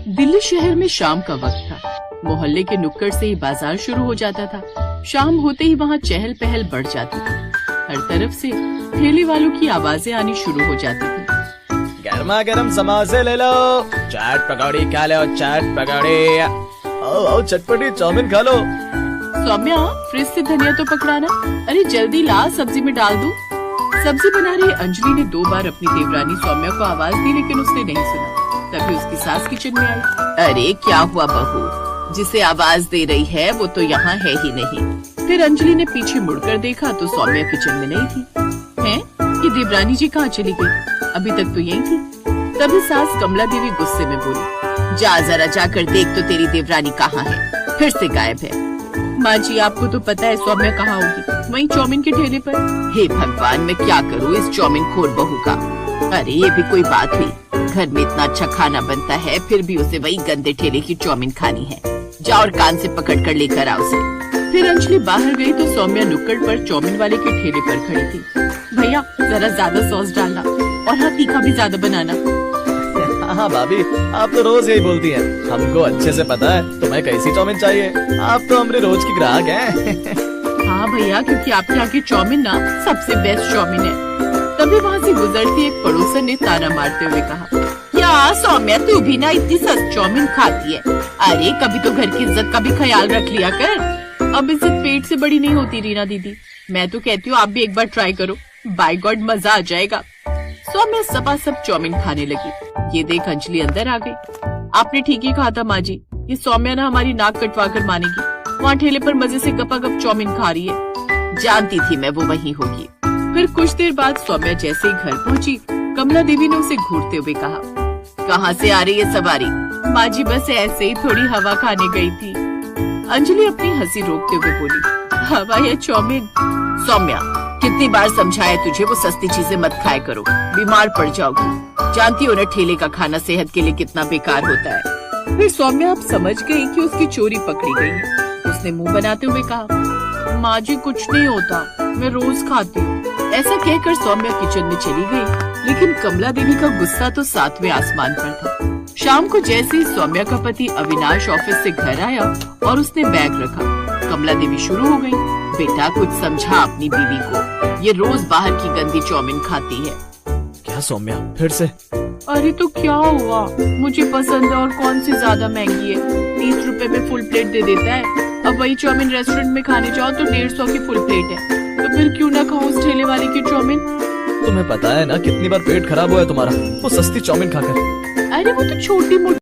दिल्ली शहर में शाम का वक्त था। मोहल्ले के नुक्कड़ से ही बाजार शुरू हो जाता था। शाम होते ही वहाँ चहल पहल बढ़ जाती थी। हर तरफ से ठेले वालों की आवाजें आनी शुरू हो जाती थी। गर्मा गर्म समोसे ले लो, चाट पकौड़ी खा लो, चाट पकौड़ी। आओ चटपटी चाउमीन खा लो। सौम्या, फ्रिज से धनिया तो पकड़ाना। अरे जल्दी ला, सब्जी में डाल दूं। सब्जी बना रही अंजलि ने 2 बार अपनी देवरानी सौम्या को आवाज दी, लेकिन उसने नहीं सुना। तभी उसकी सास किचन में आई। अरे क्या हुआ बहू, जिसे आवाज दे रही है वो तो यहाँ है ही नहीं। फिर अंजलि ने पीछे मुड़कर देखा तो सौम्या किचन में नहीं थी। हैं? ये देवरानी जी कहाँ चली गई? अभी तक तो यही थी। तभी सास कमला देवी गुस्से में बोली, जा जरा जाकर देख तो तेरी देवरानी कहाँ है, फिर से गायब है। माँ जी, आपको तो पता है सौम्या कहाँ होगी, वहीं चाउमीन के ठेले पर। हे भगवान, मैं क्या करूँ इस चाउमीन खोर बहू का। अरे ये भी कोई बात हुई, घर में इतना अच्छा खाना बनता है फिर भी उसे वही गंदे ठेले की चाउमीन खानी है। जा और कान से पकड़ कर लेकर आओ उसे। फिर अंजलि बाहर गई तो सौम्या नुक्कड़ पर चाउमीन वाले के ठेले पर खड़ी थी। भैया जरा ज्यादा सॉस डालना, और हाँ तीखा भी ज्यादा बनाना। हाँ भाभी, आप तो रोज यही बोलती हैं। हमको अच्छे से पता है तुम्हें कैसी चाउमीन चाहिए। आप तो हमारे रोज की ग्राहक हैं। हाँ भैया, क्योंकि आपके यहाँ की चाउमीन ना सबसे बेस्ट चाउमीन है। तभी वहाँ से गुजरती एक पड़ोसन ने ताना मारते हुए कहा, क्या सौम्या तू भी ना इतनी सस्ती चाउमीन खाती है? अरे कभी तो घर की इज्जत का भी ख्याल रख लिया कर। अब इज्जत पेट से बड़ी नहीं होती रीना दीदी। मैं तो कहती हूँ आप भी एक बार ट्राई करो, बाय गॉड मजा आ जाएगा। सौम्या सपासप चाउमीन खाने लगी। ये देख अंजलि अंदर आ गई। आपने ठीक ही कहा था माँ जी, ये सौम्या ना हमारी नाक कटवा कर मानेगी। वहाँ ठेले पर मजे से गपागप चाउमीन खा रही है। जानती थी मैं वो वहीं होगी। फिर कुछ देर बाद सौम्या जैसे ही घर पहुँची, कमला देवी ने उसे घूरते हुए कहा, कहाँ से आ रही है सवारी? माँ जी बस ऐसे ही थोड़ी हवा खाने गई थी। अंजलि अपनी हंसी रोकते हुए बोली, हवा या चाउमीन? सौम्या, कितनी बार समझाया तुझे वो सस्ती चीजें मत खाया करो, बीमार पड़ जाओगी। जानती हो ना ठेले का खाना सेहत के लिए कितना बेकार होता है। फिर सौम्या अब समझ गई कि उसकी चोरी पकड़ी गई है। उसने मुंह बनाते हुए कहा, माँ जी कुछ नहीं होता, मैं रोज खाती हूँ। ऐसा कहकर सौम्या किचन में चली गई, लेकिन कमला देवी का गुस्सा तो 7वें आसमान पर था। शाम को जैसे ही सौम्या का पति अविनाश ऑफिस से घर आया और उसने बैग रखा, कमला देवी शुरू हो गई, बेटा कुछ समझा अपनी बीवी को, ये रोज बाहर की गंदी चाउमीन खाती है। क्या सौम्या फिर से? अरे तो क्या हुआ, मुझे पसंद है और कौन सी ज्यादा महंगी है। 30 रुपए में फुल प्लेट दे देता है। अब वही चाउमीन रेस्टोरेंट में खाने जाओ तो 150 की फुल प्लेट है। तो फिर क्यों ना खाओ उस ठेले वाले की चाउमीन। तुम्हें पता है ना कितनी बार पेट खराब हुआ है तुम्हारा वो सस्ती चाउमीन खाकर। अरे वो तो छोटी मोटी